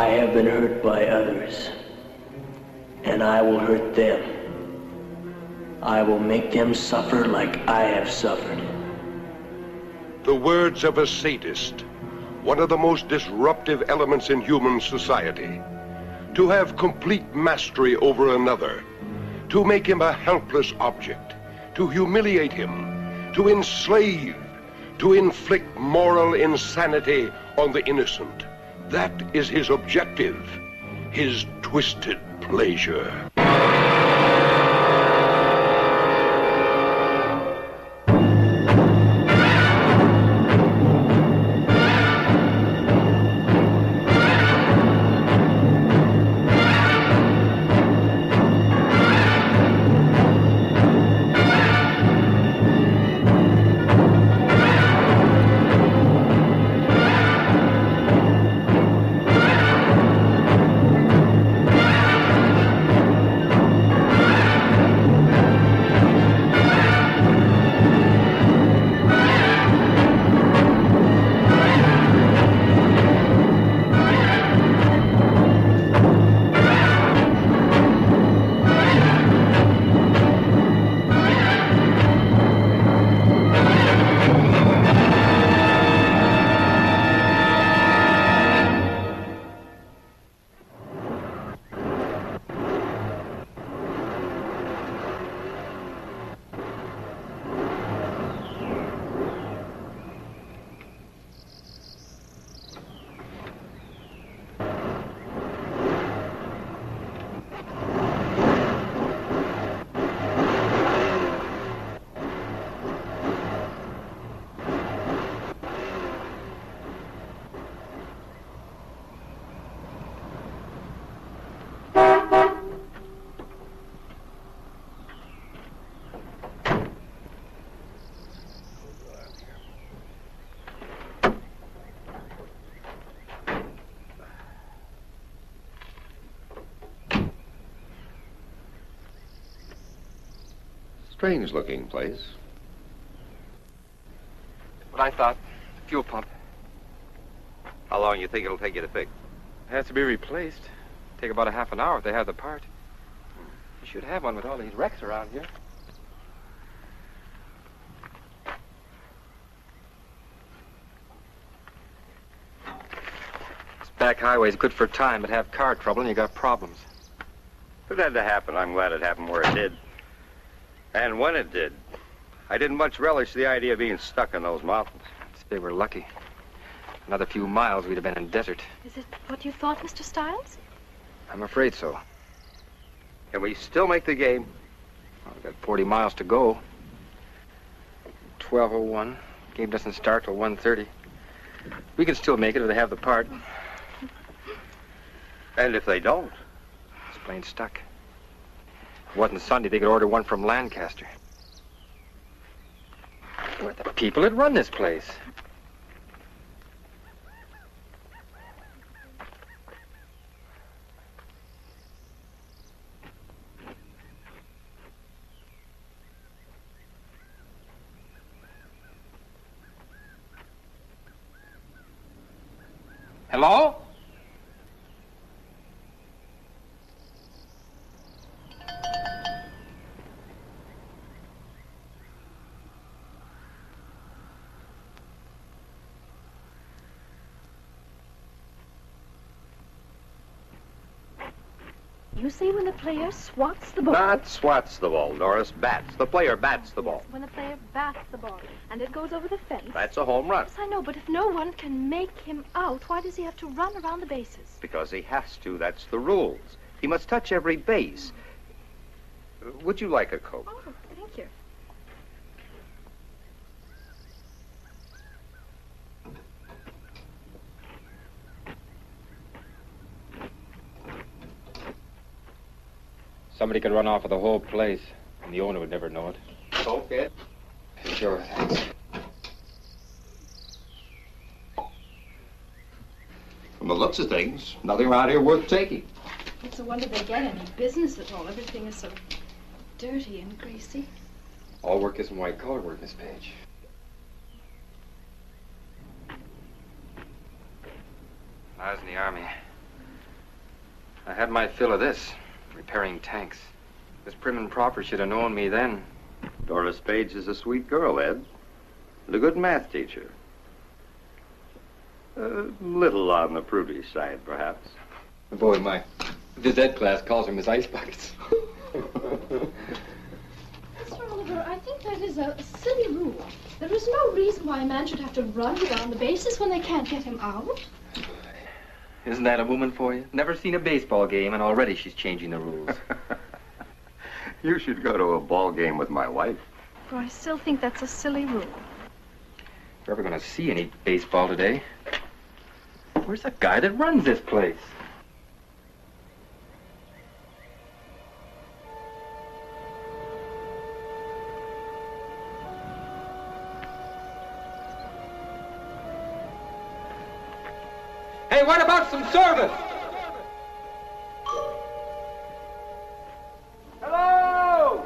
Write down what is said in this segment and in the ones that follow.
I have been hurt by others, and I will hurt them. I will make them suffer like I have suffered. The words of a sadist, one of the most disruptive elements in human society. To have complete mastery over another, to make him a helpless object, to humiliate him, to enslave, to inflict moral insanity on the innocent. That is his objective, his twisted pleasure. Strange-looking place. What I thought, fuel pump. How long you think it'll take you to fix? It has to be replaced. Take about a half an hour if they have the part. You should have one with all these wrecks around here. This back highway's good for time, but have car trouble and you got problems. If it had to happen, I'm glad it happened where it did. And when it did, I didn't much relish the idea of being stuck in those mountains. I'd say we're lucky. Another few miles, we'd have been in desert. Is it what you thought, Mr. Stiles? I'm afraid so. Can we still make the game? Well, we've got 40 miles to go. 12:01. Game doesn't start till 1:30. We can still make it if they have the part. And if they don't? It's plain stuck. If it wasn't Sunday, they could order one from Lancaster. We're the people that run this place. Hello? You say when the player swats the ball. Not swats the ball, Doris. Bats. The player bats the ball. When the player bats the ball and it goes over the fence. That's a home run. Yes, I know, but if no one can make him out, why does he have to run around the bases? Because he has to. That's the rules. He must touch every base. Would you like a Coke? Oh, thank you. Somebody could run off with the whole place, and the owner would never know it. Okay. Sure, thanks. From the looks of things, nothing around here worth taking. It's a wonder they get any business at all. Everything is so dirty and greasy. All work isn't white-collar work, Miss Page. I was in the Army. I had my fill of this, repairing tanks. This prim and proper should have known me then. Doris Page is a sweet girl, Ed. And a good math teacher. A little on the prudish side, perhaps. Boy, my phys ed class calls her Miss Ice Buckets. Mr. Oliver, I think that is a silly rule. There is no reason why a man should have to run around the bases when they can't get him out. Isn't that a woman for you? Never seen a baseball game, and already she's changing the rules. You should go to a ball game with my wife. But I still think that's a silly rule. If you're ever going to see any baseball today, where's the guy that runs this place? Hey, what about some service? Hello!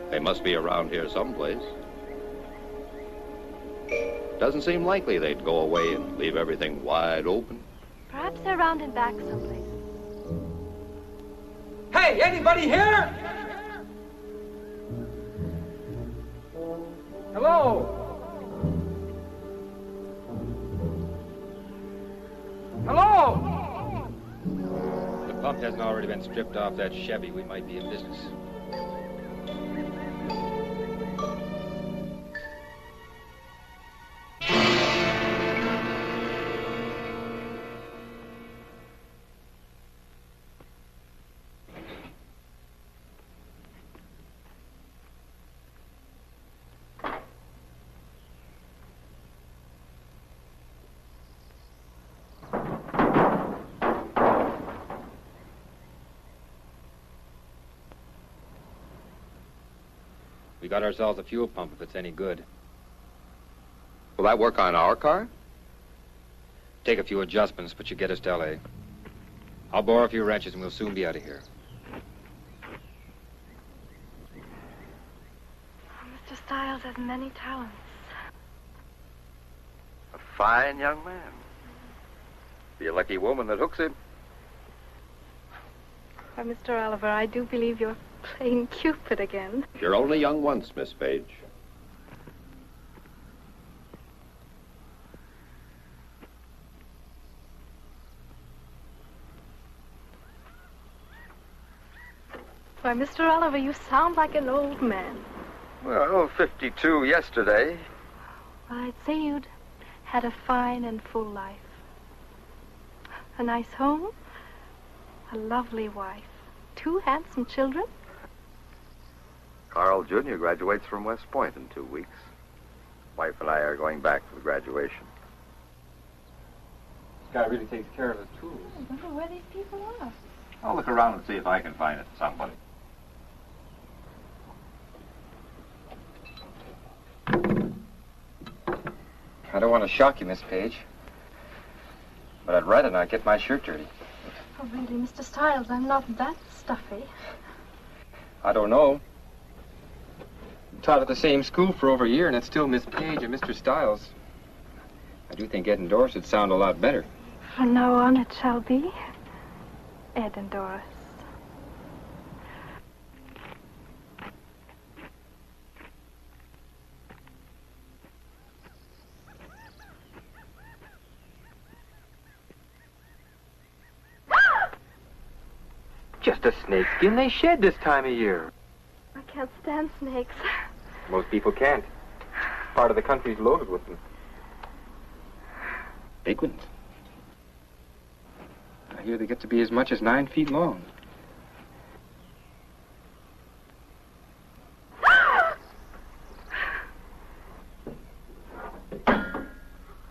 They must be around here someplace. Doesn't seem likely they'd go away and leave everything wide open. Perhaps they're round and back someplace. Hey, anybody here? Hello? Hello? If the pump hasn't already been stripped off that Chevy, we might be in business. We got ourselves a fuel pump if it's any good. Will that work on our car? Take a few adjustments, but you get us to L.A. I'll borrow a few wrenches and we'll soon be out of here. Mr. Stiles has many talents. A fine young man. Be a lucky woman that hooks him. Why, Mr. Oliver, I do believe you're playing Cupid again. You're only young once, Miss Page. Why, Mr. Oliver, you sound like an old man. Well, 52 yesterday. Well, I'd say you'd had a fine and full life. A nice home, a lovely wife, 2 handsome children. Carl Jr. graduates from West Point in 2 weeks. Wife and I are going back for the graduation. This guy really takes care of his tools. I wonder where these people are. I'll look around and see if I can find it somebody. I don't want to shock you, Miss Page, but I'd rather not get my shirt dirty. Oh, really, Mr. Stiles, I'm not that stuffy. I don't know. Taught at the same school for over a year, and it's still Miss Page and Mr. Stiles. I do think Ed and Doris would sound a lot better. From now on, it shall be Ed and Doris. Just a snakeskin they shed this time of year. I can't stand snakes. Most people can't. Part of the country's loaded with them. Big ones. I hear they get to be as much as 9 feet long.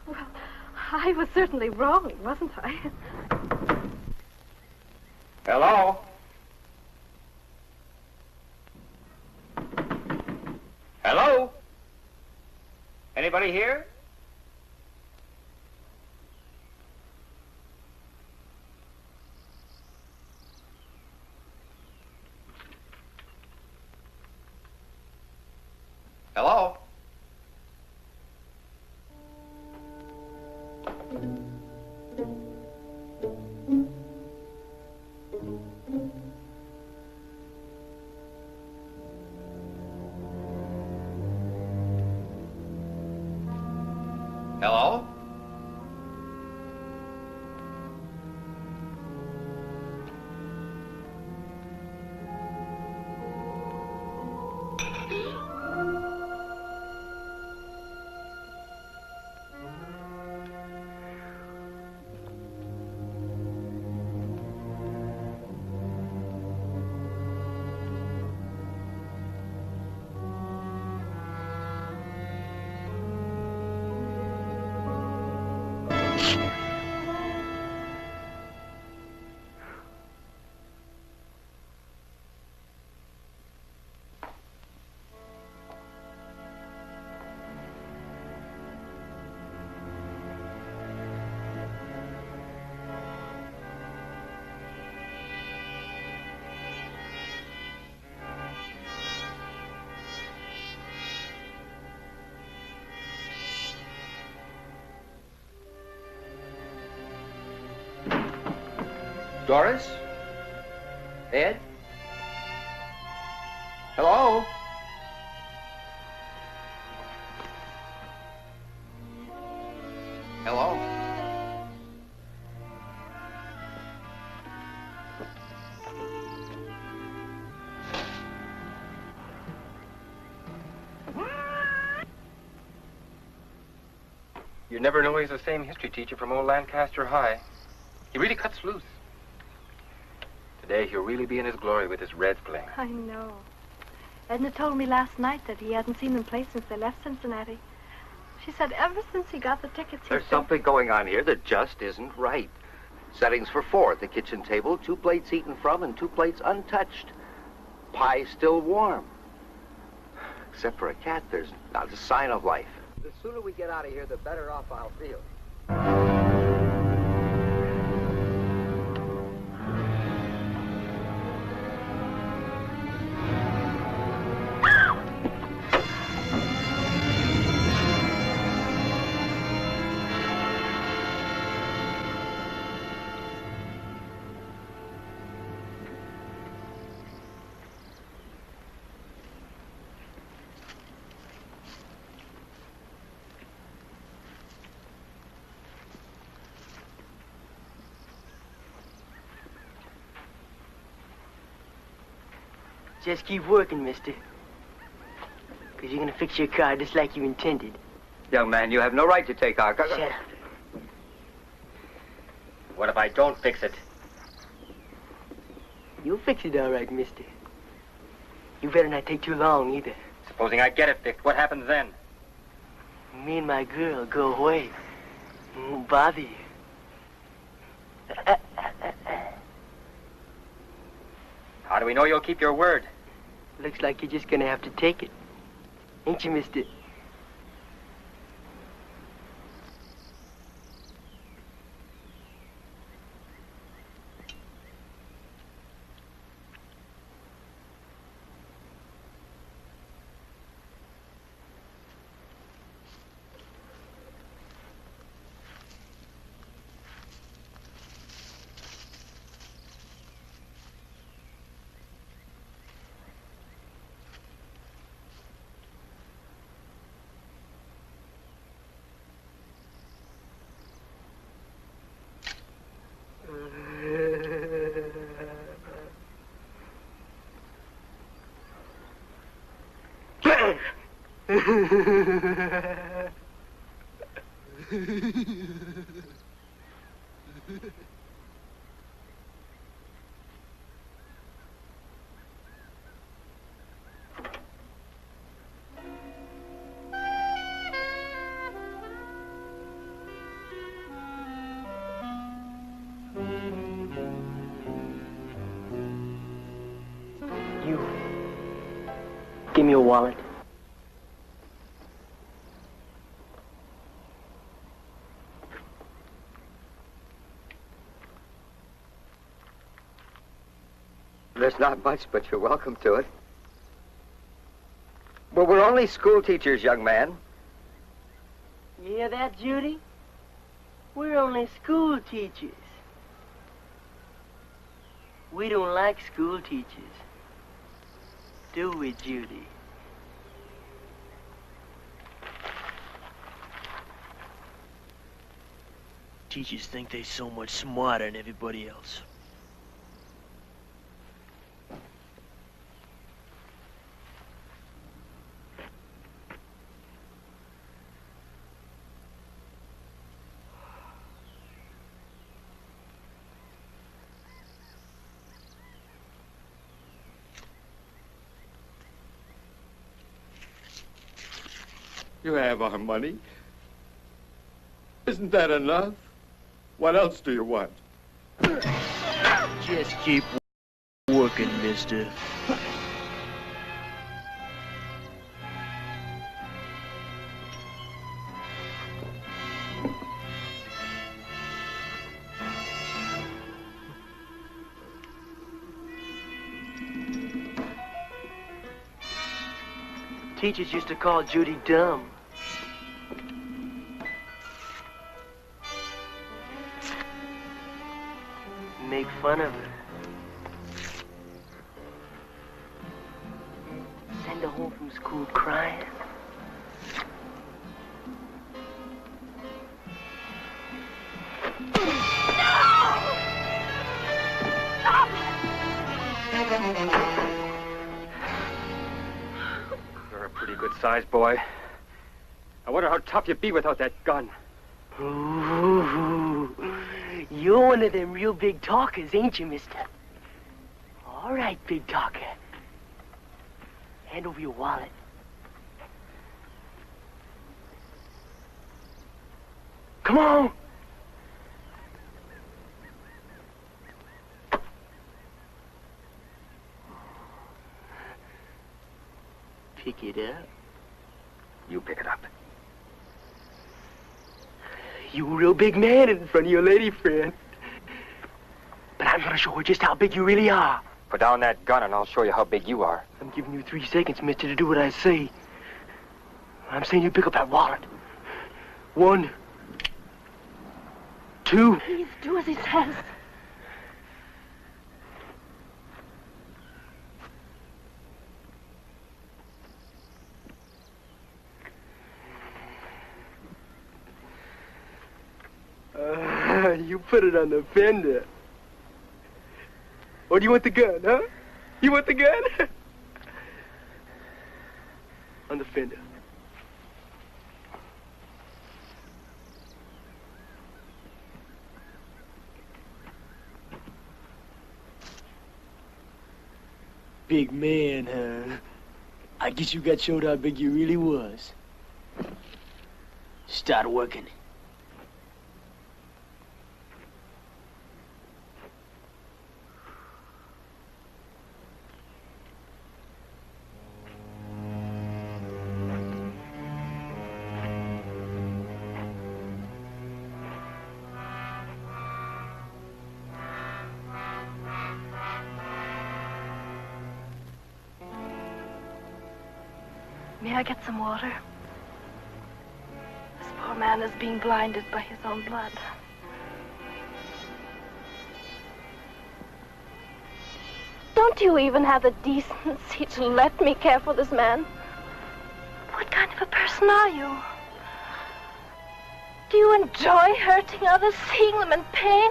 Well, I was certainly wrong, wasn't I? Hello? Hello? Anybody here? Hello? Doris? Ed? Hello? Hello? You never know he's the same history teacher from old Lancaster High. He really cuts loose. Today he'll really be in his glory with his Reds playing. I know. Edna told me last night that he hadn't seen them play since they left Cincinnati. She said ever since he got the tickets, There's something going on here that just isn't right. Settings for 4 at the kitchen table, 2 plates eaten from and 2 plates untouched. Pie still warm. Except for a cat, there's not a sign of life. The sooner we get out of here, the better off I'll feel. Just keep working, mister. Because you're going to fix your car just like you intended. Young man, you have no right to take our... Shut up. What if I don't fix it? You'll fix it all right, mister. You better not take too long, either. Supposing I get it fixed, what happens then? Me and my girl go away. Won't bother you. How do we know you'll keep your word? Looks like you're just going to have to take it. Ain't you, mister? You. Give me your wallet. There's not much, but you're welcome to it. Well, we're only school teachers, young man. You hear that, Judy? We're only school teachers. We don't like school teachers. Do we, Judy? Teachers think they're so much smarter than everybody else. You have our money. Isn't that enough? What else do you want? Just keep working, mister. Teachers used to call Judy dumb. Make fun of her. Send her home from school crying. You're a pretty good sized boy. I wonder how tough you'd be without that gun. Ooh, you're one of them real big talkers, ain't you, mister? All right, big talker. Hand over your wallet. Come on! Pick it up. You pick it up. You a real big man in front of your lady friend. But I'm gonna show her just how big you really are. Put down that gun and I'll show you how big you are. I'm giving you 3 seconds, mister, to do what I say. I'm saying you pick up that wallet. 1, 2. Please do as he says. You put it on the fender. Or do you want the gun, huh? You want the gun? On the fender. Big man, huh? I guess you got showed how big you really was. Start working. May I get some water? This poor man is being blinded by his own blood. Don't you even have the decency to let me care for this man? What kind of a person are you? Do you enjoy hurting others, seeing them in pain?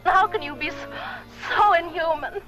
How can you be so inhuman?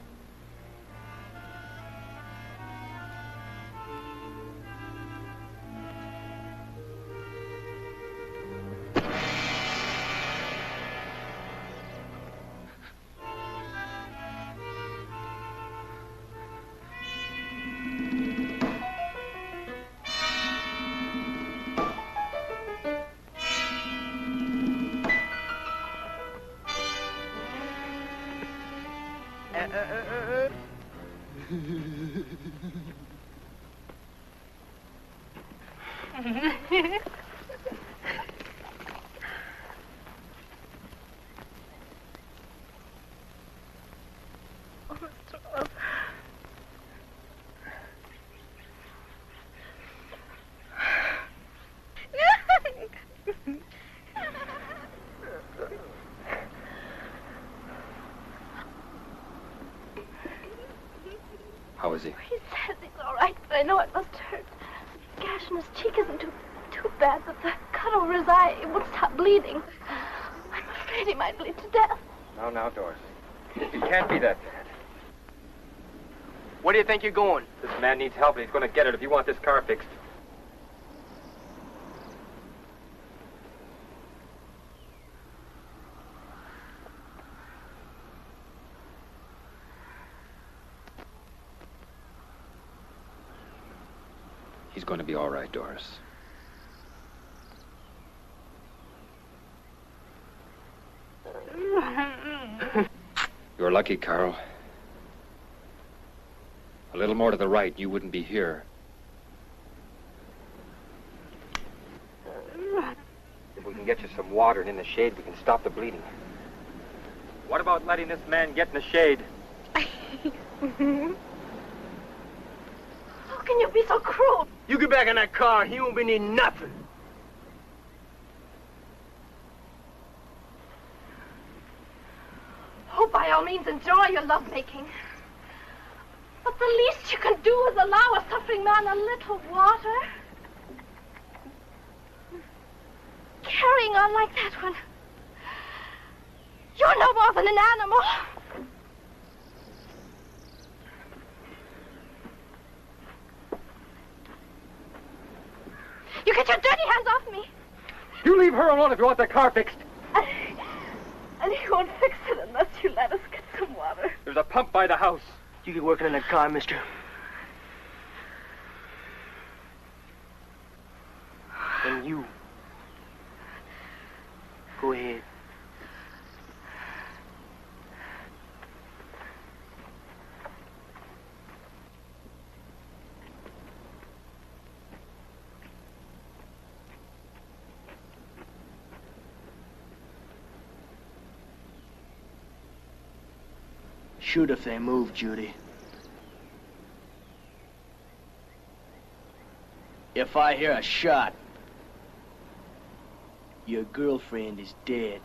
How is he? He says he's all right, but I know it must hurt. The gash in his cheek isn't too bad, but the cut over his eye, it won't stop bleeding. I'm afraid he might bleed to death. Now, Doris. It can't be that bad. Where do you think you're going? This man needs help and he's going to get it if you want this car fixed. He's going to be all right, Doris. You're lucky, Carl. A little more to the right, you wouldn't be here. If we can get you some water and in the shade, we can stop the bleeding. What about letting this man get in the shade? How can you be so cruel? You get back in that car, he won't be needing nothing. all means enjoy your lovemaking. But the least you can do is allow a suffering man a little water. Carrying on like that when you're no more than an animal. You get your dirty hands off me. You leave her alone if you want the car fixed. And he won't fix it unless you let us get some water. There's a pump by the house. You get working in that car, mister. And you. Go ahead. Shoot if they move, Judy. If I hear a shot, your girlfriend is dead.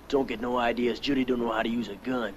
Don't get no ideas. Judy don't know how to use a gun.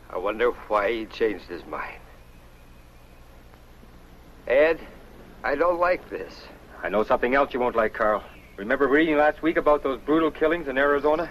I wonder why he changed his mind. Ed, I don't like this. I know something else you won't like, Carl. Remember reading last week about those brutal killings in Arizona?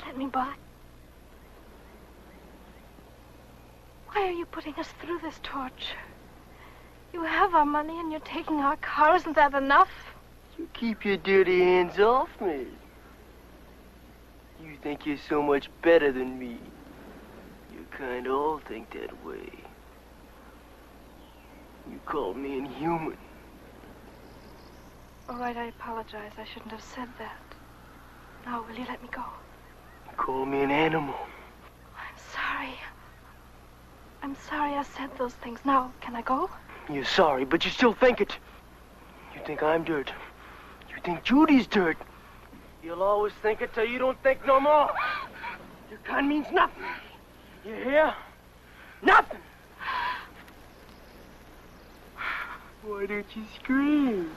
Let me by. Why are you putting us through this torture? You have our money and you're taking our car. Isn't that enough? You keep your dirty hands off me. You think you're so much better than me. You kind of all think that way. You called me inhuman. All right, I apologize. I shouldn't have said that. Now, will you let me go? You called me an animal. I'm sorry. I'm sorry I said those things. Now, can I go? You're sorry, but you still think it. You think I'm dirt. You think Judy's dirt. You'll always think it till you don't think no more. Your gun means nothing. You hear? Nothing. Why don't you scream?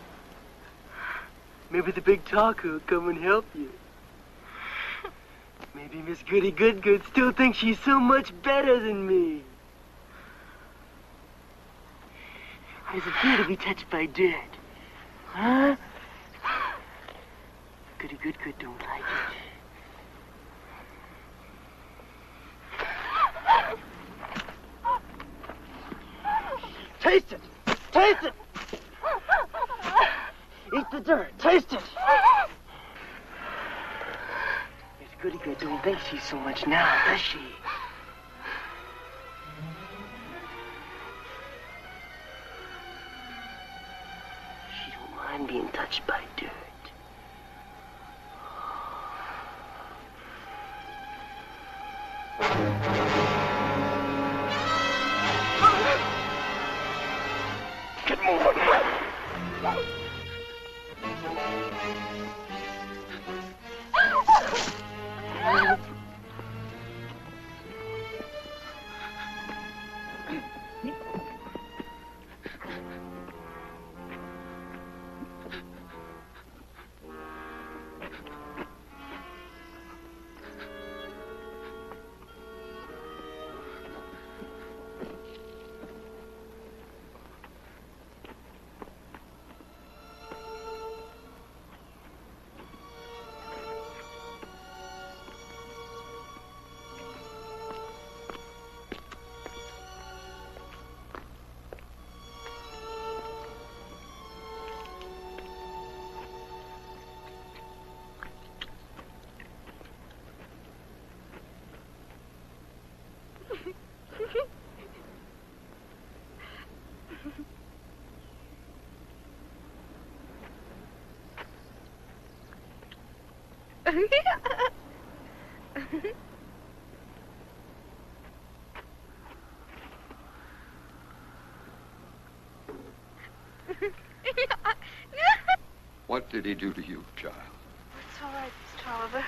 Maybe the big talker will come and help you. Maybe Miss Goody Good still thinks she's so much better than me. How does it feel to be touched by dirt? Huh? Goody Good don't like it. Taste it! Taste it! Eat the dirt. Taste it! Miss Goody Good don't think she's so much now, does she? She don't mind being touched by dirt. Get moving. What did he do to you, child? It's all right, Mr. Oliver.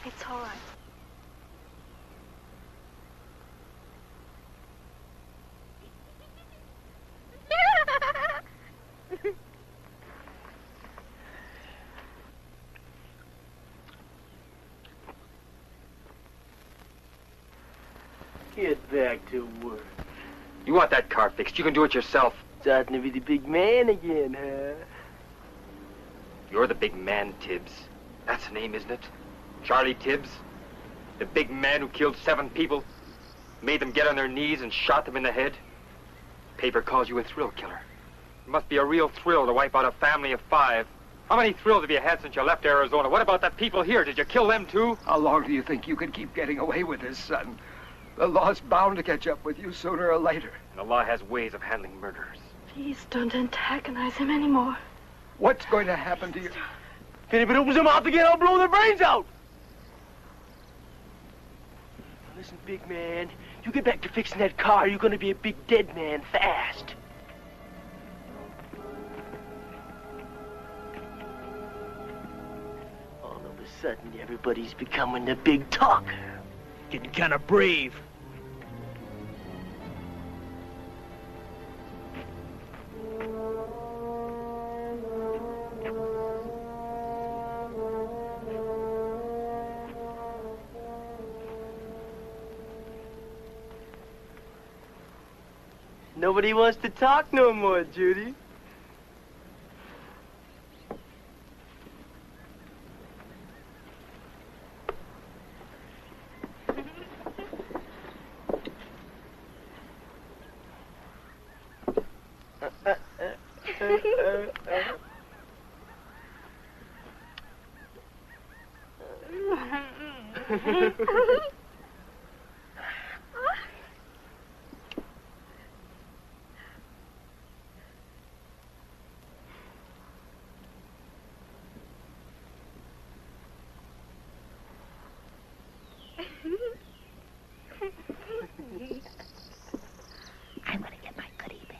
It's all right. Get back to work. You want that car fixed, you can do it yourself. Starting to be the big man again, huh? You're the big man, Tibbs. That's the name, isn't it? Charlie Tibbs? The big man who killed 7 people, made them get on their knees and shot them in the head? Paper calls you a thrill killer. It must be a real thrill to wipe out a family of 5. How many thrills have you had since you left Arizona? What about the people here? Did you kill them too? How long do you think you can keep getting away with this, son? The law's bound to catch up with you sooner or later. And the law has ways of handling murderers. Please don't antagonize him anymore. What's going to happen to you? If anybody opens their mouth again, I'll blow their brains out! Now listen, big man, you get back to fixing that car, you're gonna be a big dead man fast. All of a sudden, everybody's becoming a big talker. Getting kind of brave. Nobody wants to talk no more, Judy. I'm gonna get my goodie bag.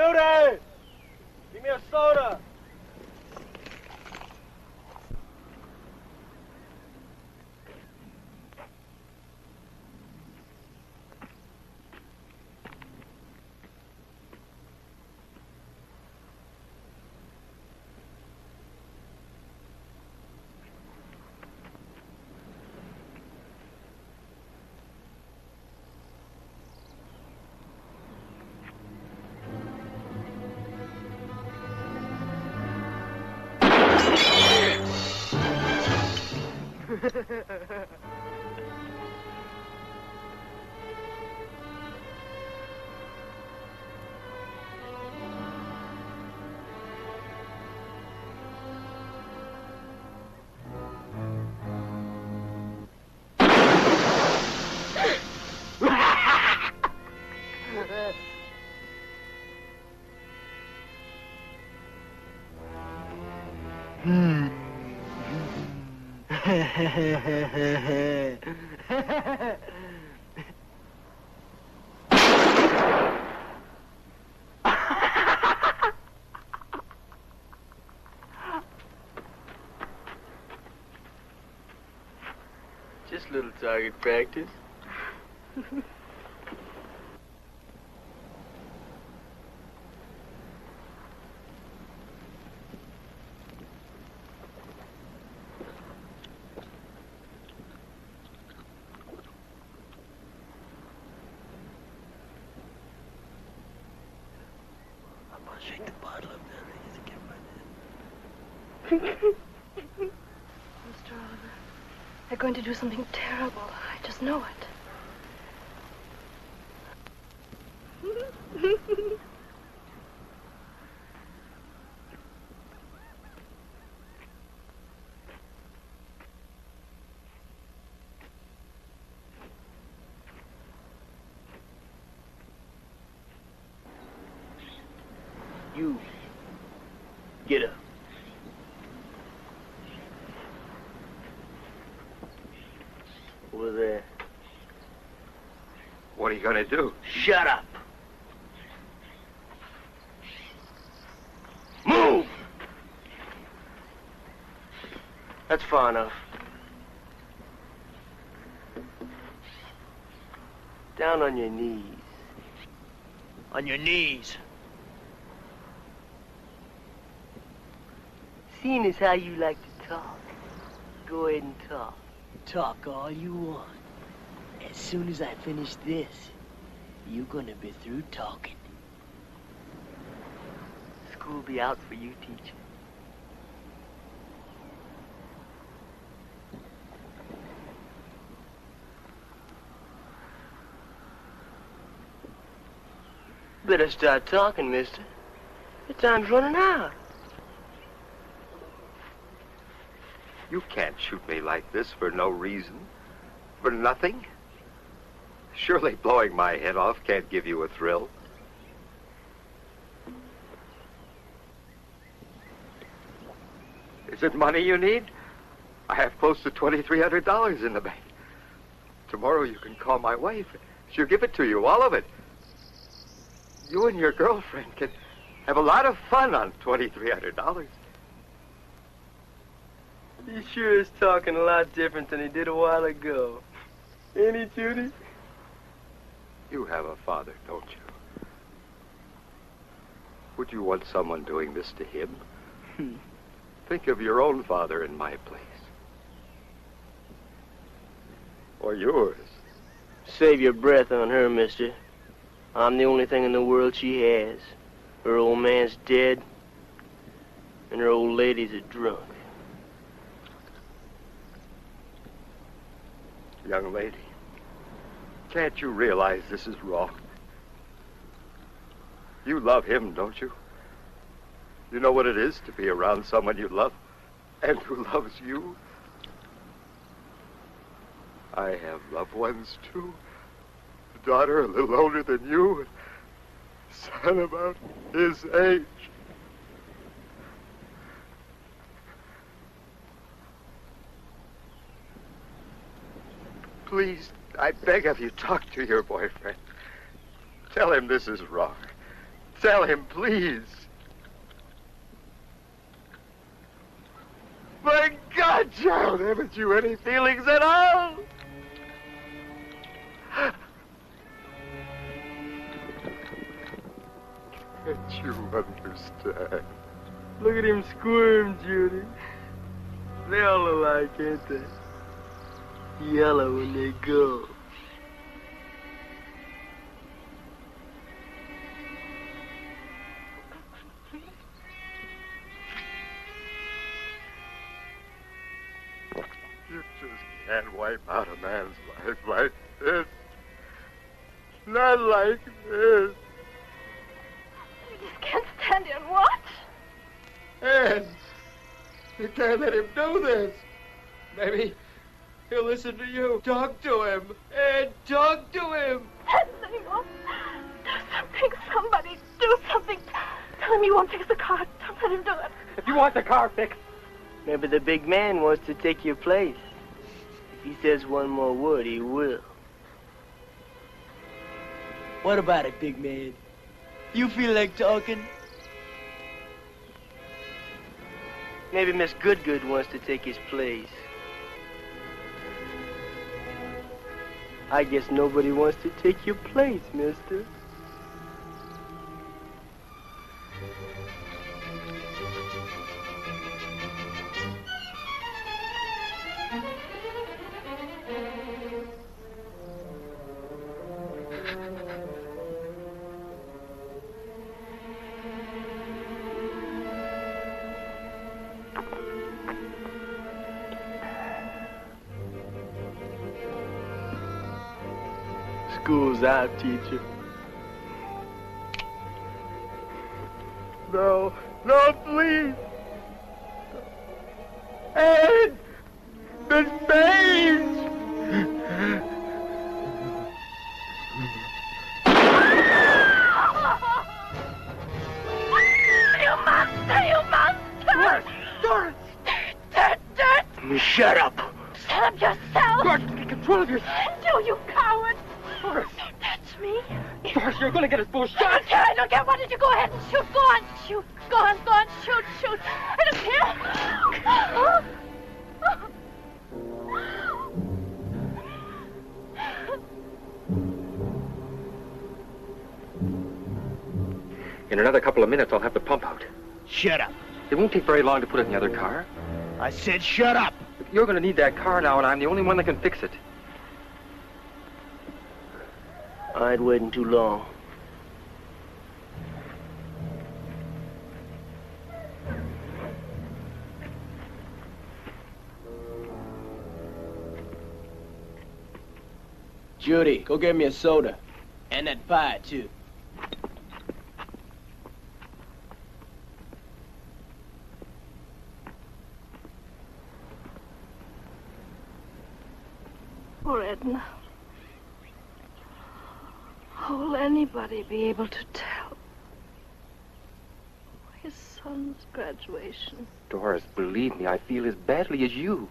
Judy! Give me a soda. Just a little target practice. Shake the bottle up there. Mr. Oliver, they're going to do something terrible. I just know it. You. Get up. Over there. What are you gonna do? Shut up. Move! That's far enough. Down on your knees. On your knees. Seeing as how you like to talk, go ahead and talk. Talk all you want. As soon as I finish this, you're gonna be through talking. School be out for you, teacher. Better start talking, mister. The time's running out. You can't shoot me like this for no reason. For nothing. Surely blowing my head off can't give you a thrill. Is it money you need? I have close to $2,300 in the bank. Tomorrow you can call my wife. She'll give it to you, all of it. You and your girlfriend can have a lot of fun on $2,300. He sure is talking a lot different than he did a while ago. Ain't he, Judy? You have a father, don't you? Would you want someone doing this to him? Think of your own father in my place. Or yours. Save your breath on her, mister. I'm the only thing in the world she has. Her old man's dead, and her old lady's a drunk. Young lady, can't you realize this is wrong? You love him, don't you? You know what it is to be around someone you love and who loves you? I have loved ones, too. A daughter a little older than you, a son about his age. Please, I beg of you, talk to your boyfriend. Tell him this is wrong. Sell him, please. My God, child, haven't you any feelings at all? Can't you understand? Look at him squirm, Judy. They all alike, ain't they? Yellow when they go. You just can't wipe out a man's life like this. Not like this. You just can't stand here and watch. Ed, you can't let him do this. Maybe he'll listen to you. Talk to him. Ed, talk to him. Ed, Seymour, do something. Somebody do something. Tell him you won't fix the car. Don't let him do it. If you want the car fixed, Maybe the big man wants to take your place. If he says one more word, he will. What about it, big man? You feel like talking? Maybe Miss Goodgood wants to take his place. I guess nobody wants to take your place, mister. School's out, teacher. no, no, please. Ed, Miss Page. You monster! You monster! Doris! Dirt! Shut up! Shut up yourself! Doris, take control of yourself. No, you coward! Doris! Don't touch me! Doris, you're gonna get us both I shot. don't care, I don't care. Why don't you go ahead and shoot? Go on, shoot. Go on, shoot, shoot. I don't care. In another couple of minutes, I'll have the pump out. Shut up. It won't take very long to put it in the other car. I said shut up. You're gonna need that car now, and I'm the only one that can fix it. I ain't waiting too long. Judy, go get me a soda. And that pie, too. Poor Edna. How will anybody be able to tell? His son's graduation. Doris, believe me, I feel as badly as you.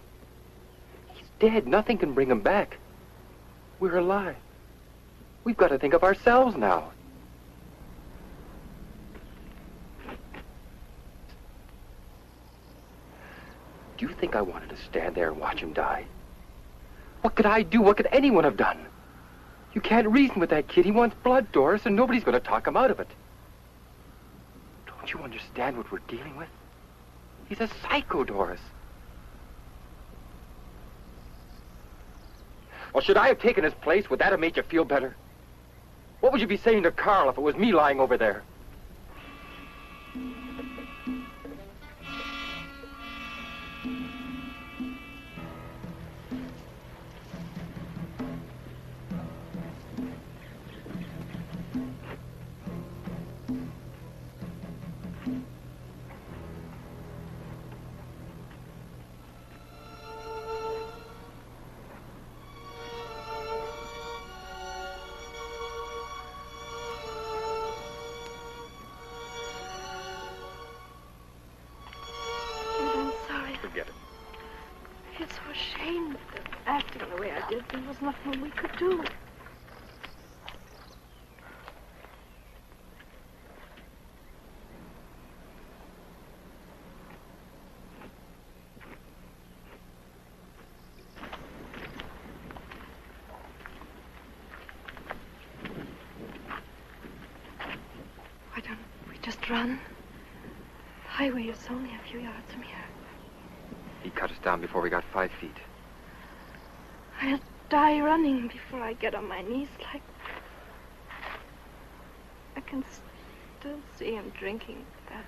He's dead. Nothing can bring him back. We're alive. We've got to think of ourselves now. Do you think I wanted to stand there and watch him die? What could I do? What could anyone have done? You can't reason with that kid. He wants blood, Doris, and nobody's going to talk him out of it. Don't you understand what we're dealing with? He's a psycho, Doris. Well, should I have taken his place? Would that have made you feel better? What would you be saying to Carl if it was me lying over there? Forget it. I feel so ashamed of acting the way I did. There was nothing we could do. run. The highway is only a few yards from here. He cut us down before we got 5 feet. I'll die running before I get on my knees like... I can still see him drinking that.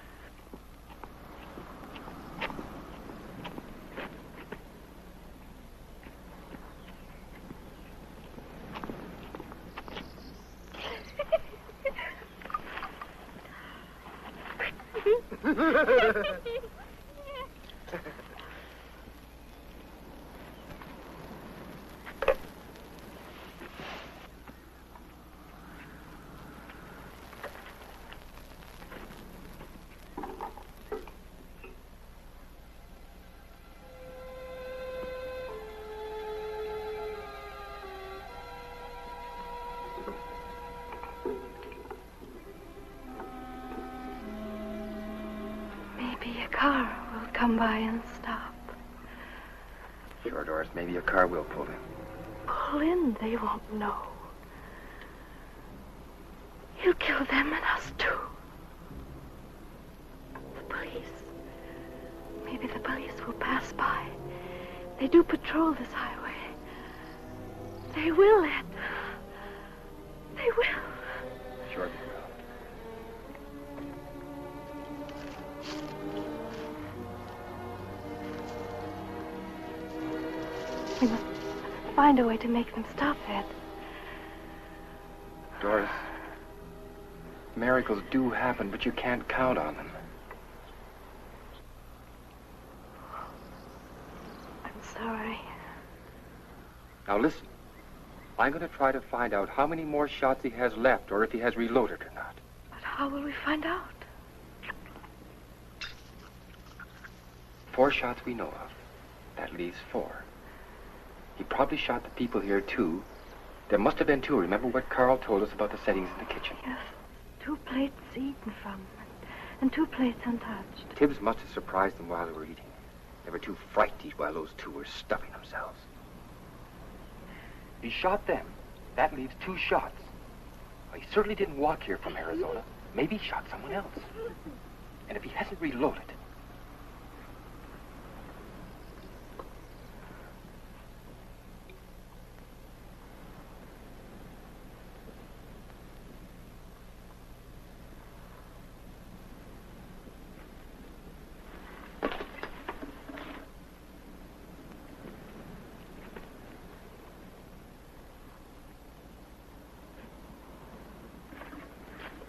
Car will come by and stop. Sure, Doris, maybe a car will pull in. Pull in, they won't know. He'll kill them and us too. The police. Maybe the police will pass by. They do patrol this highway. They will, Ed. They will. Sure they will. We must find a way to make them stop, Ed. Doris, miracles do happen, but you can't count on them. I'm sorry. Now listen. I'm going to try to find out how many more shots he has left, or if he has reloaded or not. But how will we find out? 4 shots we know of. That leaves 4. He probably shot the people here, too. There must have been 2. Remember what Carl told us about the settings in the kitchen? Yes. 2 plates eaten from, and 2 plates untouched. Tibbs must have surprised them while they were eating. They were too frightened to eat while those 2 were stuffing themselves. He shot them. That leaves 2 shots. Well, he certainly didn't walk here from Arizona. Maybe he shot someone else. And if he hasn't reloaded...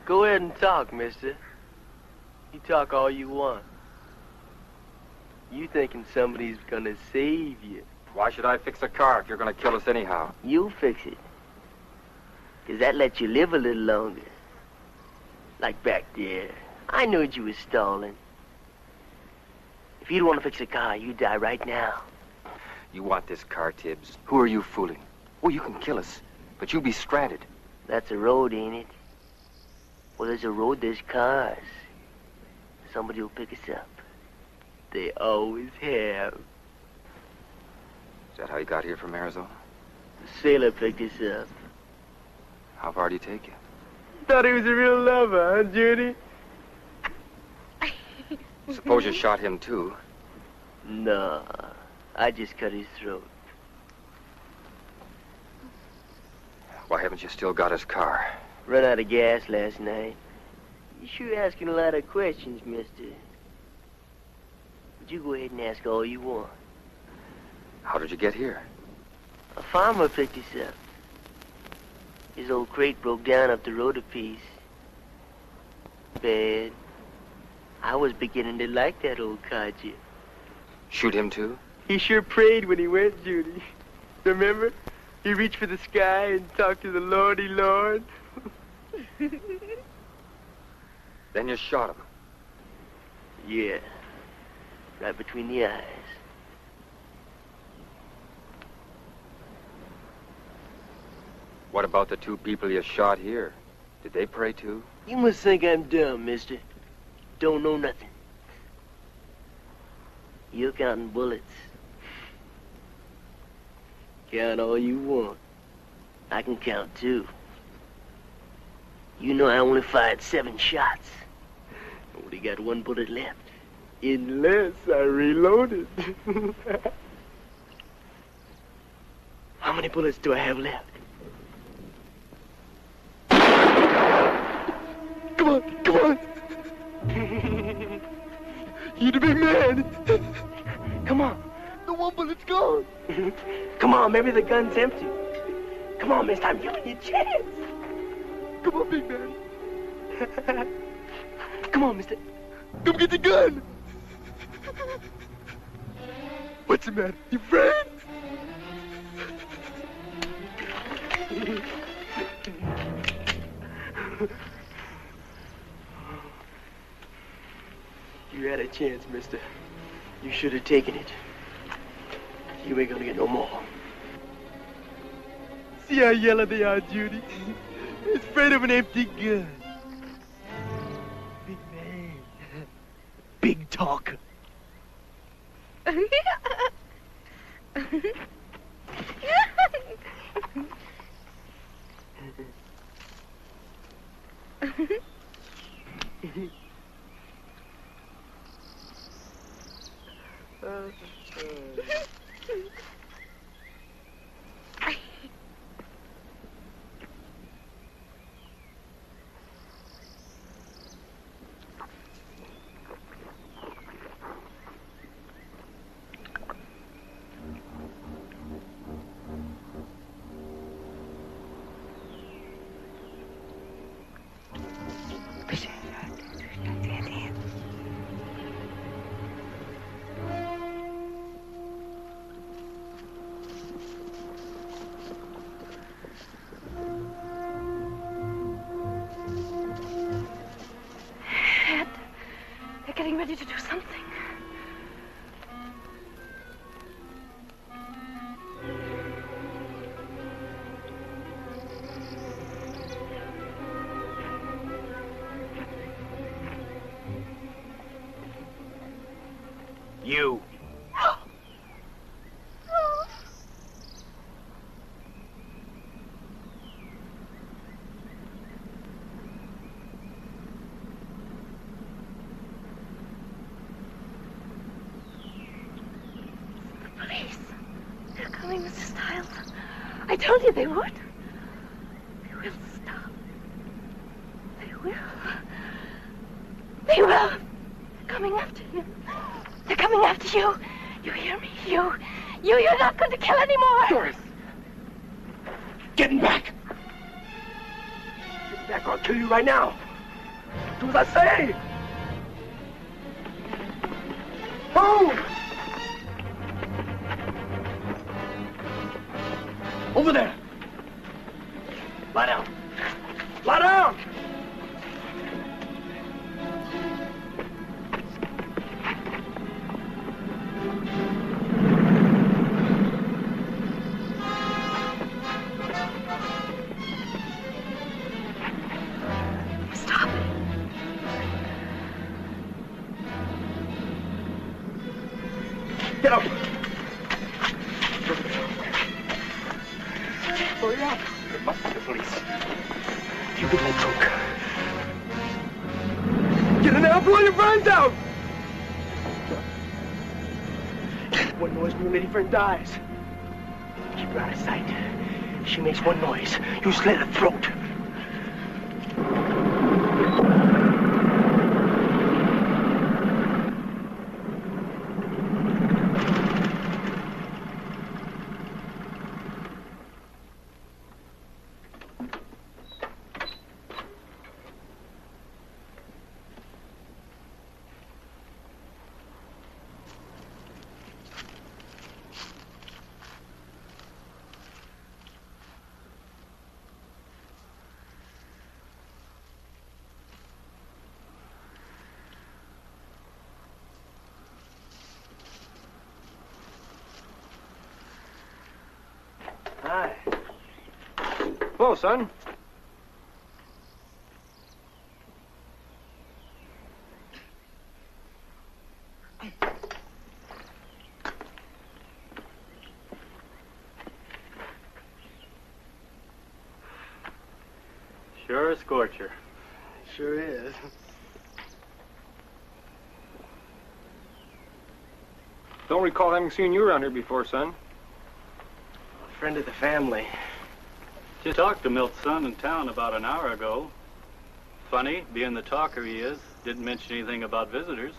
Go ahead and talk, mister. You talk all you want. You thinking somebody's gonna save you. Why should I fix a car if you're gonna kill us anyhow? You'll fix it. 'Cause that lets you live a little longer. Like back there. I knew you was stalling. If you'd want to fix a car, you'd die right now. You want this car, Tibbs. Who are you fooling? Oh, you can kill us, but you'll be stranded. That's a road, ain't it? Well, there's a road, there's cars. Somebody will pick us up. They always have. Is that how you got here from Arizona? The sailor picked us up. How far did he take you? Thought he was a real lover, huh, Judy? Suppose you shot him, too. Nah, I just cut his throat. Why haven't you still got his car? Run out of gas last night. You sure asking a lot of questions, mister. But you go ahead and ask all you want. How did you get here? A farmer picked us up. His old crate broke down up the road a piece. Bad. I was beginning to like that old codger. Shoot him, too? He sure prayed when he went, Judy. Remember? He reached for the sky and talked to the Lordy Lord. Then you shot him. Yeah. Right between the eyes. What about the 2 people you shot here? Did they pray, too? You must think I'm dumb, mister. Don't know nothing. You're counting bullets. Count all you want. I can count, too. You know I only fired 7 shots. Only got one bullet left. Unless I reload it. How many bullets do I have left? Come on, come on. You're the big man. Come on. The one bullet's gone. Come on, maybe the gun's empty. Come on, mister, I'm giving you a chance. Come on, big man. Come on, mister. Come get the gun. What's the matter? You afraid? You had a chance, mister. You should have taken it. You ain't gonna get no more. See how yellow they are, Judy? It's afraid of an empty gun. Big man. Big talker. They're getting ready to do something. You. They're coming, Mr. Stiles. I told you they would. They will stop. They will. They will. They're coming after him. They're coming after you. You hear me? You're not going to kill anymore. Doris. Getting back. Get back or I'll kill you right now. Do as I say. Move. Over there. Lie down. Lie down. Stop. Get up. Hurry up. It must be the police. You get in that trunk. Get in there. I'll blow your brains out. One noise when your lady friend dies. Keep her out of sight. She makes one noise. You slit her throat. Hi. Hello, son. Sure a scorcher. Sure is. Don't recall having seen you around here before, son. A friend of the family. Just talked to Milt's son in town about an hour ago. Funny, being the talker he is, didn't mention anything about visitors.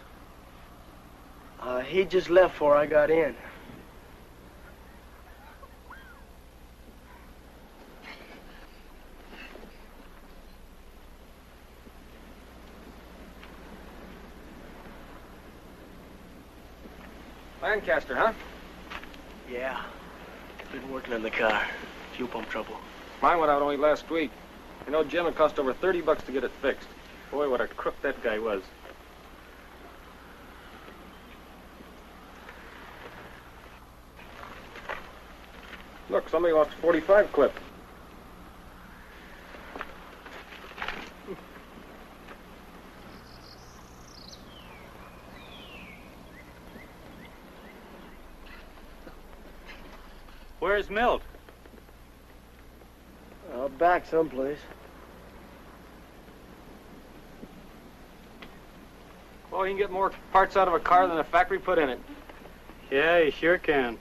He just left before I got in. Lancaster, huh? Yeah. Been working on the car. Fuel pump trouble. Mine went out only last week. You know, Jim, it cost over $30 to get it fixed. Boy, what a crook that guy was. Look, somebody lost a 45 clip. Where's Milt? Back someplace. Well, he can get more parts out of a car than the factory put in it. Yeah, he sure can.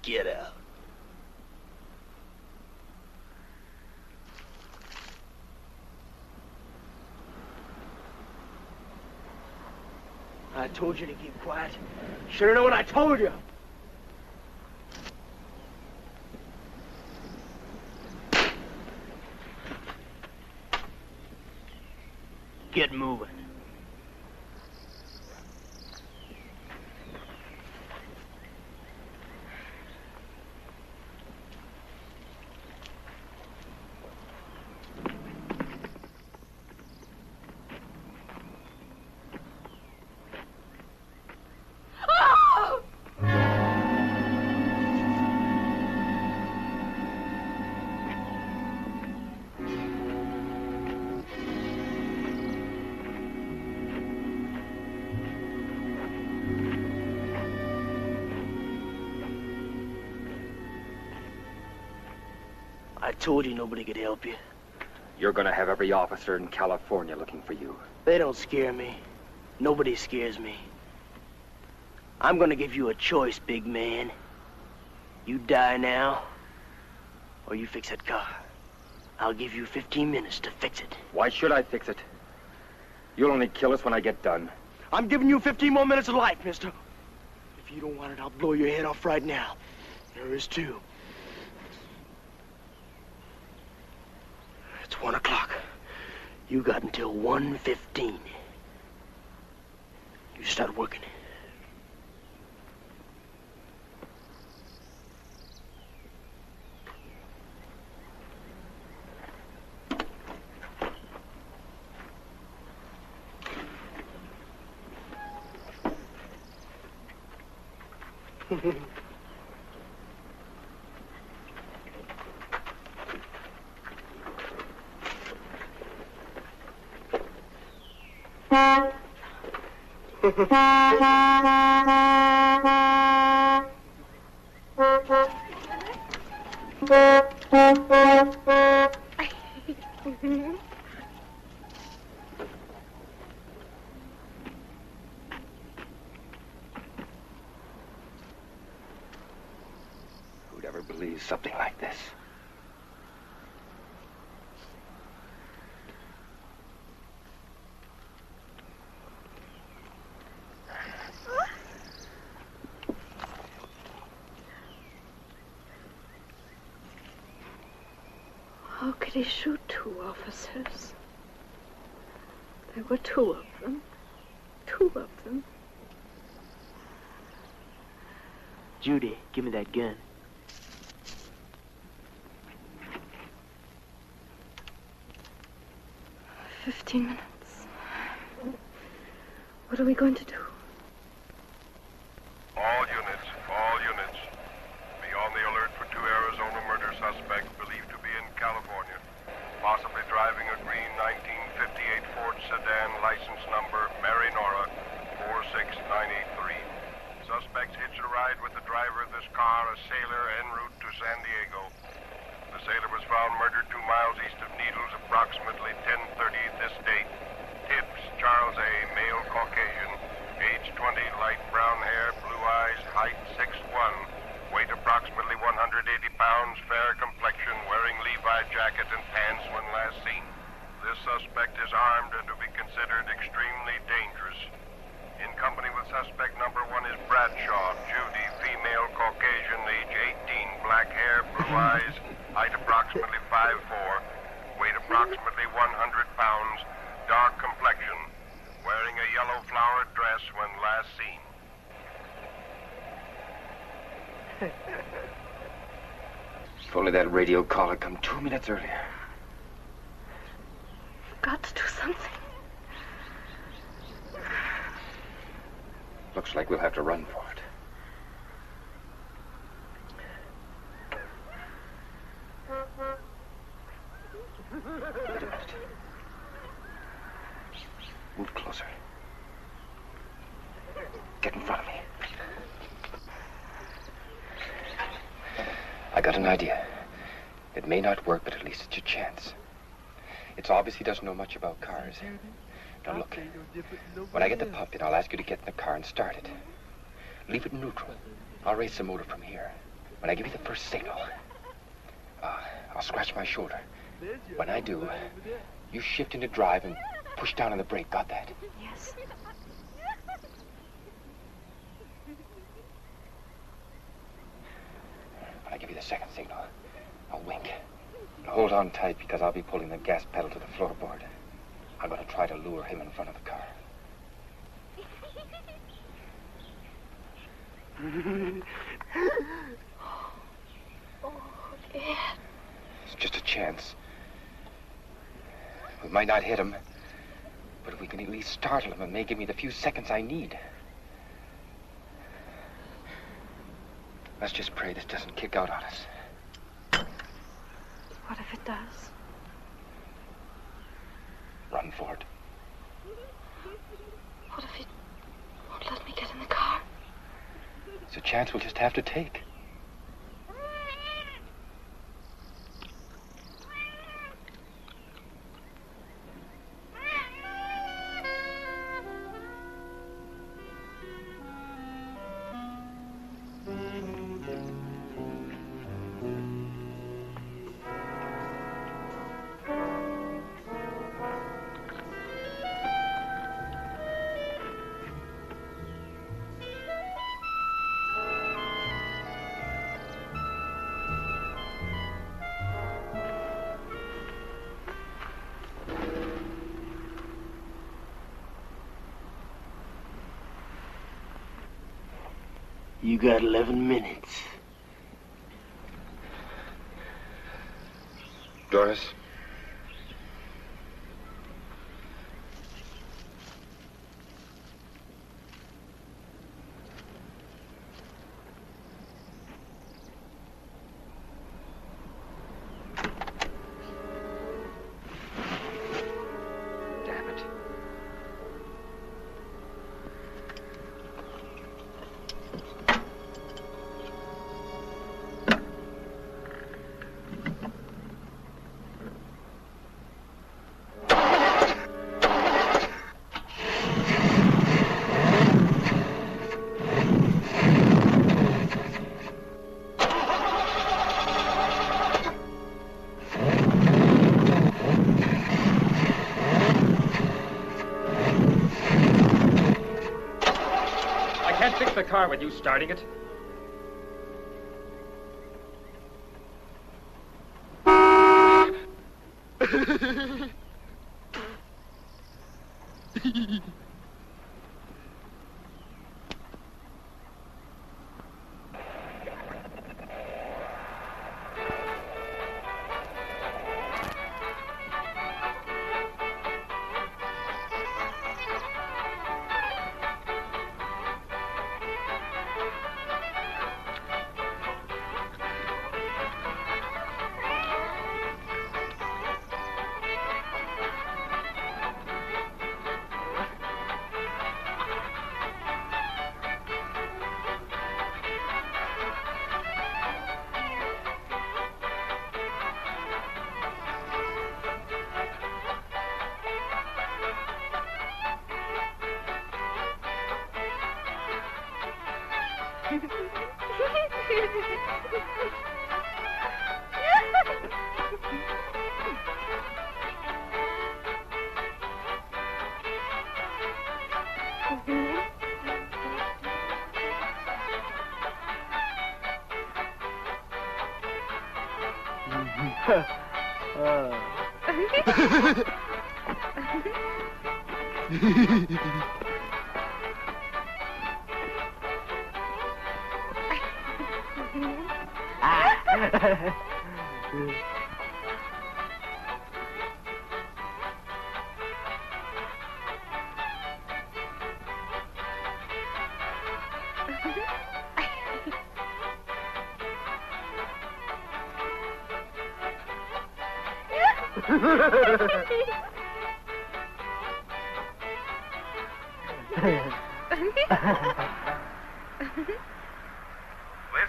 Get out. I told you to keep quiet. Should've known what I told you. Get moving. I told you nobody could help you. You're gonna have every officer in California looking for you. They don't scare me. Nobody scares me. I'm gonna give you a choice, big man. You die now, or you fix that car. I'll give you 15 minutes to fix it. Why should I fix it? You'll only kill us when I get done. I'm giving you 15 more minutes of life, mister. If you don't want it, I'll blow your head off right now. There is two. It's 1 o'clock. You got until 1:15. You start working. Who'd ever believe something like this? How could he shoot two officers? There were two of them. Two of them. Judy, give me that gun. "15 minutes. What are we going to do?" All units. Be on the alert for 2 Arizona murder suspects believed to be in California. Possibly driving a green 1958 Ford sedan, license number Mary Nora 46983. Suspects hitched a ride with the driver of this car, a sailor en route to San Diego. The sailor was found murdered 2 miles east of Needles, approximately 10:30 this date. Tibbs, Charles A., male Caucasian, age 20, light brown hair, blue eyes, height 6'1", weight approximately 180 pounds, fair complexion, wearing Levi jacket and pants when last seen. This suspect is armed and to be considered extremely dangerous. In company with suspect number 1 is Bradshaw, Judy, female Caucasian, age 18, black hair, blue eyes, height approximately 5'4", weight approximately 100 pounds, dark complexion, wearing a yellow flowered dress when last seen. If only that radio call had come 2 minutes earlier. You've got to do something. Looks like we'll have to run for it. Wait a minute. Move closer. Get in front of me. I got an idea. It may not work, but at least it's a chance. It's obvious he doesn't know much about cars. Now look, when I get the pump in, I'll ask you to get in the car and start it. Leave it in neutral. I'll raise the motor from here. When I give you the first signal, I'll scratch my shoulder. When I do, you shift into drive and push down on the brake. Got that? Yes. When I give you the second signal, I'll wink. Now hold on tight because I'll be pulling the gas pedal to the floorboard. I'm going to try to lure him in front of the car. It's just a chance. We might not hit him, but if we can at least startle him, it may give me the few seconds I need. Let's just pray this doesn't kick out on us. What if it does? Run for it. What if he won't let me get in the car? It's a chance we'll just have to take. You got 11 minutes. Doris? The car with you starting it. This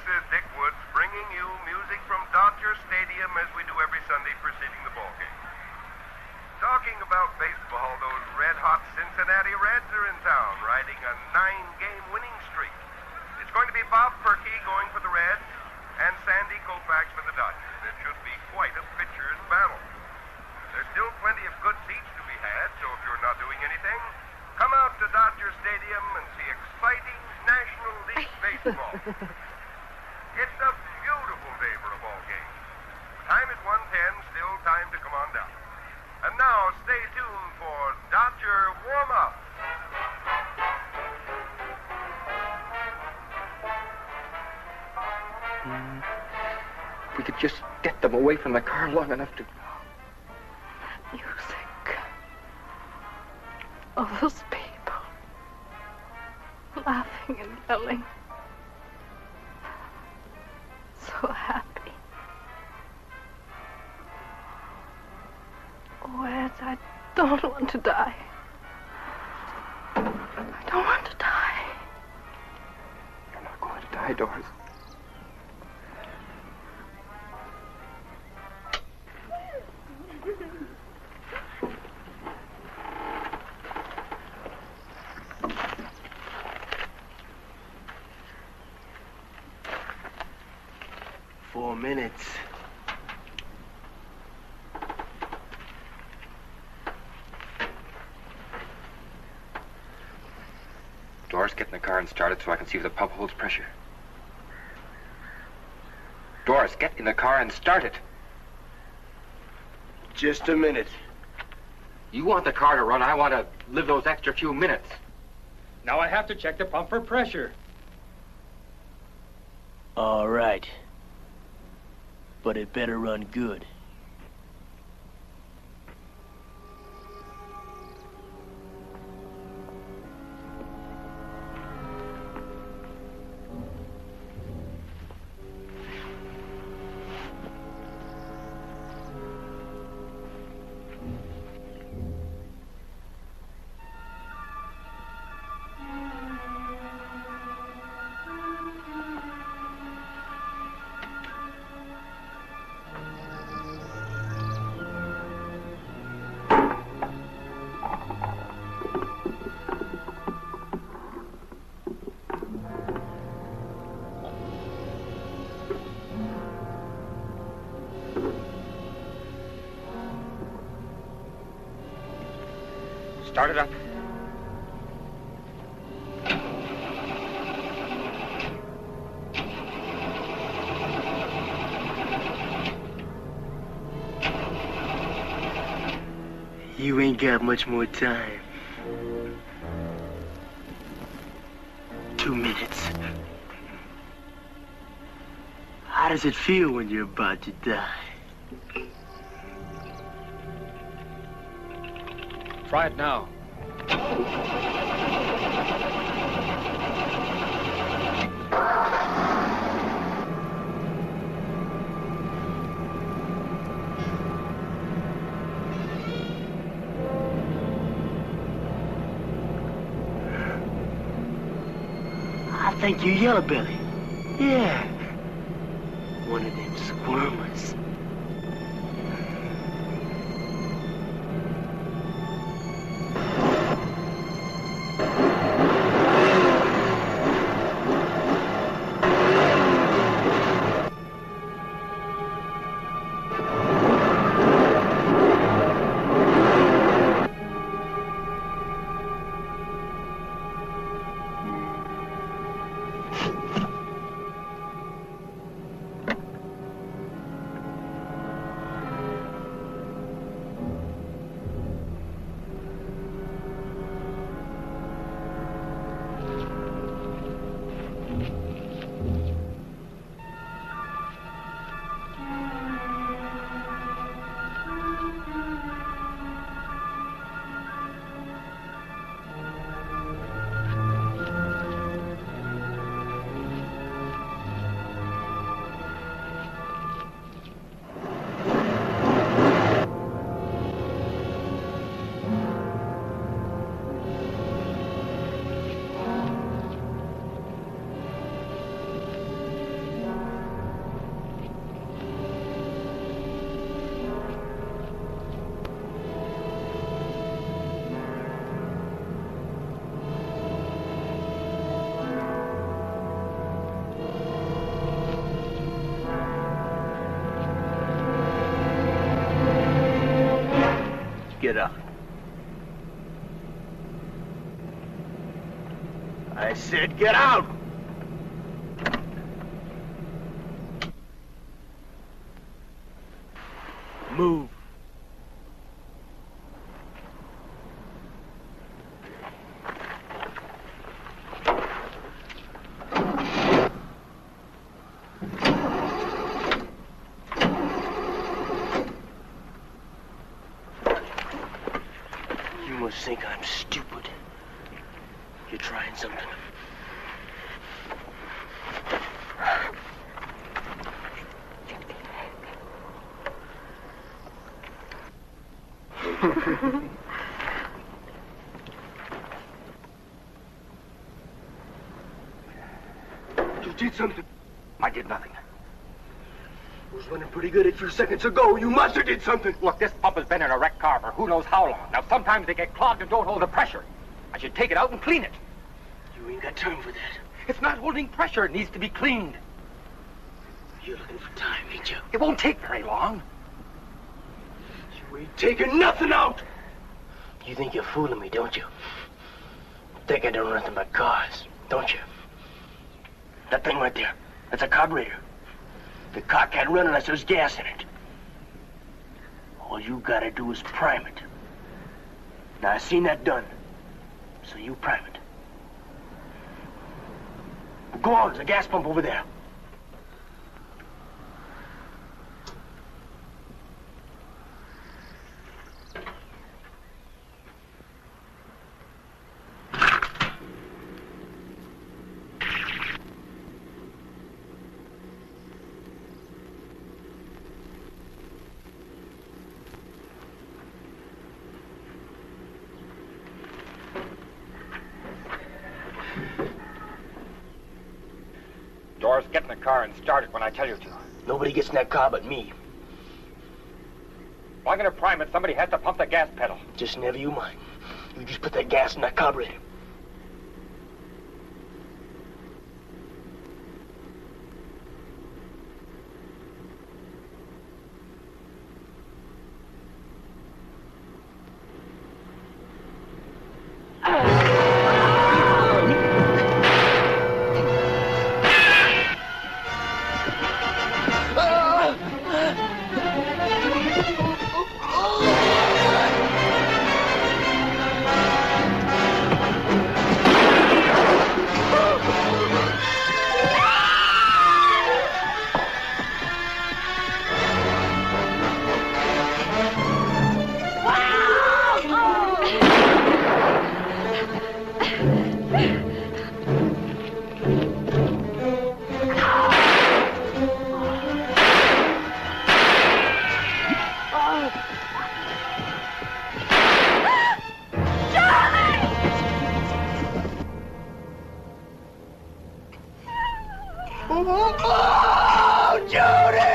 is Dick Woods bringing you music from Dodger Stadium as we do every Sunday preceding the ball game. Talking about baseball, those red-hot Cincinnati Reds are in town, riding a 9-game winning streak. It's going to be Bob Perky going for the Reds and Sandy Koufax for the Dodgers. It should be quite a pitcher's battle. There's still plenty of good seats to be had, so if you're not doing anything, come out to Dodger Stadium and see exciting National League baseball. It's a beautiful day for a ball game. Time is 1:10, still time to come on down. And now, stay tuned for Dodger Warm-Up. If we could just get them away from the car long enough to... Music. All those people. Laughing and yelling. So happy. Oh, Ed, I don't want to die. I don't want to die. You're not going to die, Doris. Minutes. Doris, get in the car and start it so I can see if the pump holds pressure. Doris, get in the car and start it. Just a minute. You want the car to run, I want to live those extra few minutes. Now I have to check the pump for pressure. All right. But it better run good. Start it up. You ain't got much more time. 2 minutes. How does it feel when you're about to die? Try it now. I think you Yellow Belly. Yeah. One of them squirmers. get out. I said get out! Move. You must think I'm stupid. You're trying something. You did something. I did nothing. It was running pretty good a few seconds ago. You must have did something. Look, this pump has been in a wrecked car for who knows how long. Now, sometimes they get clogged and don't hold the pressure. I should take it out and clean it. You ain't got time for that. It's not holding pressure. It needs to be cleaned. You're looking for time, ain't you? It won't take very long. You ain't taking nothing out. You think you're fooling me, don't you? Think I don't know nothing but cars, don't you? That thing right there, that's a carburetor. The car can't run unless there's gas in it. All you gotta do is prime it. Now, I've seen that done, so you prime it. Go on, there's a gas pump over there. Doris, get in the car and start it when I tell you to. Nobody gets in that car but me. If I'm gonna prime it, somebody has to pump the gas pedal. Just never you mind. You just put that gas in that carburetor. Oh, Judy!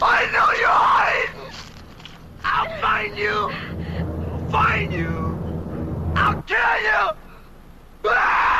I know you're hiding! I'll find you! I'll find you! I'll kill you! Ah!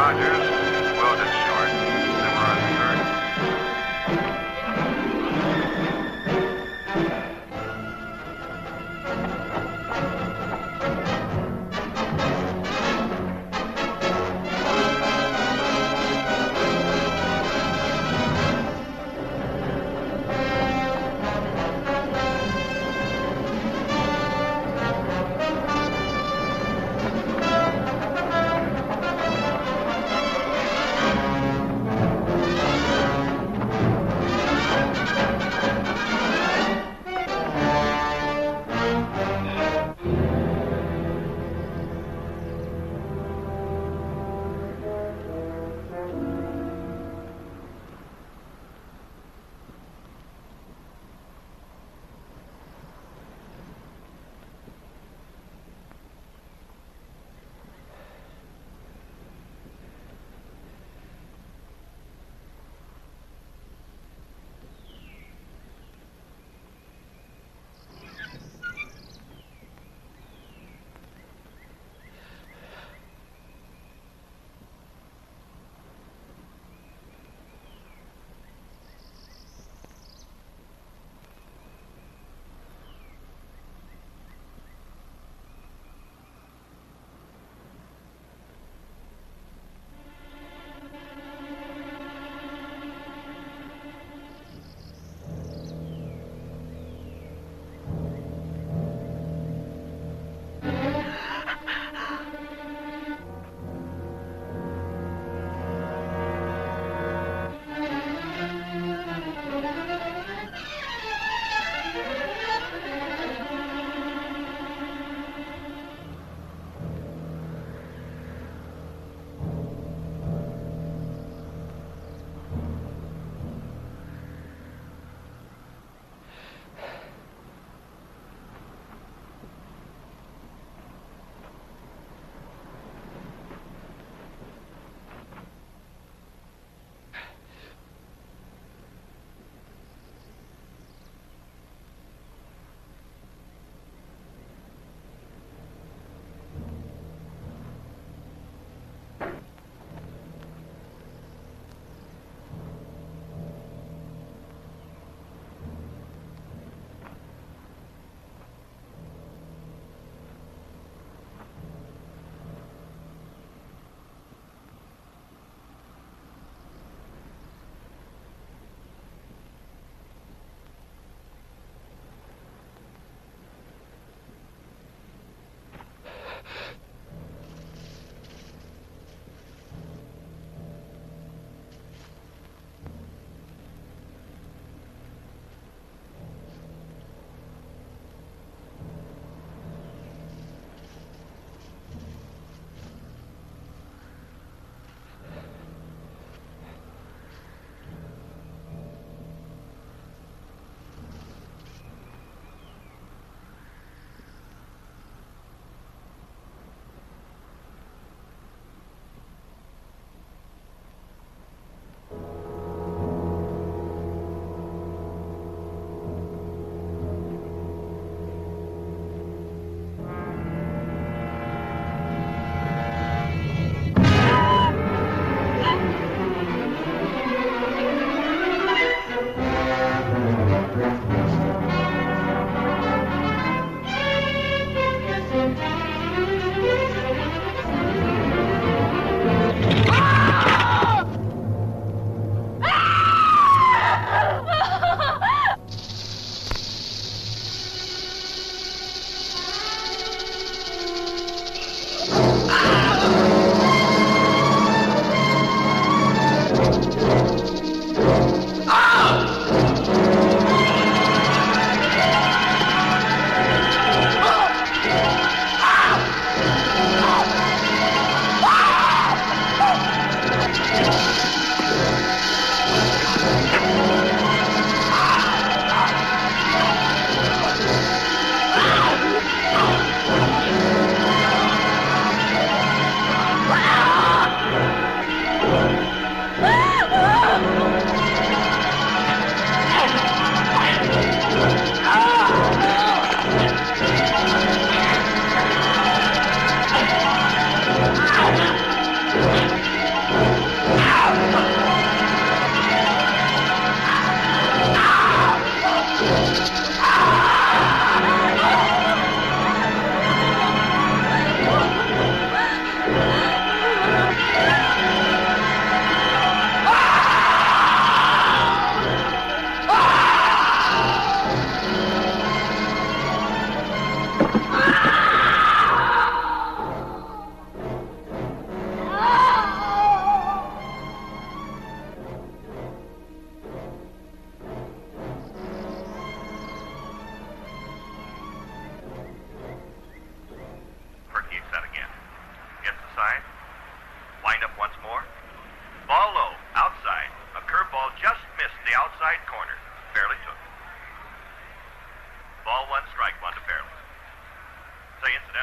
Rogers. Welded short. Simmer unhurt.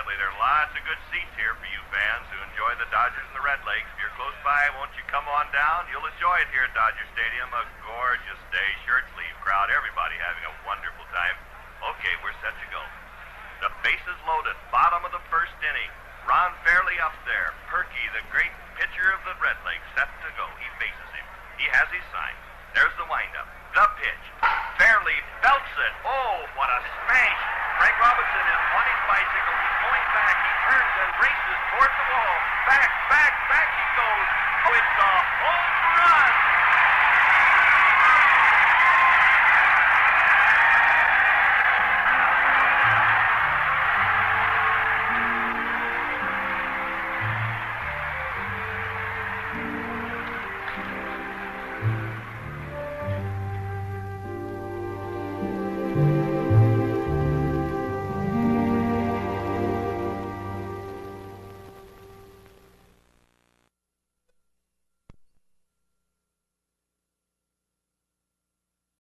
Incidentally, there are lots of good seats here for you fans who enjoy the Dodgers and the Red Lakes. If you're close by, won't you come on down? You'll enjoy it here at Dodger Stadium. A gorgeous day, shirt sleeve crowd, everybody having a wonderful time. Okay, we're set to go. The bases loaded, bottom of the first inning. Ron Fairley up there. Perky, the great pitcher of the Red Lakes, set to go. He faces him. He has his sign. There's the windup. The pitch. Fairley belts it. Oh, what a smash. Frank Robinson is on his bicycle. He's going back. He turns and races toward the wall. Back he goes. Oh, it's a home run.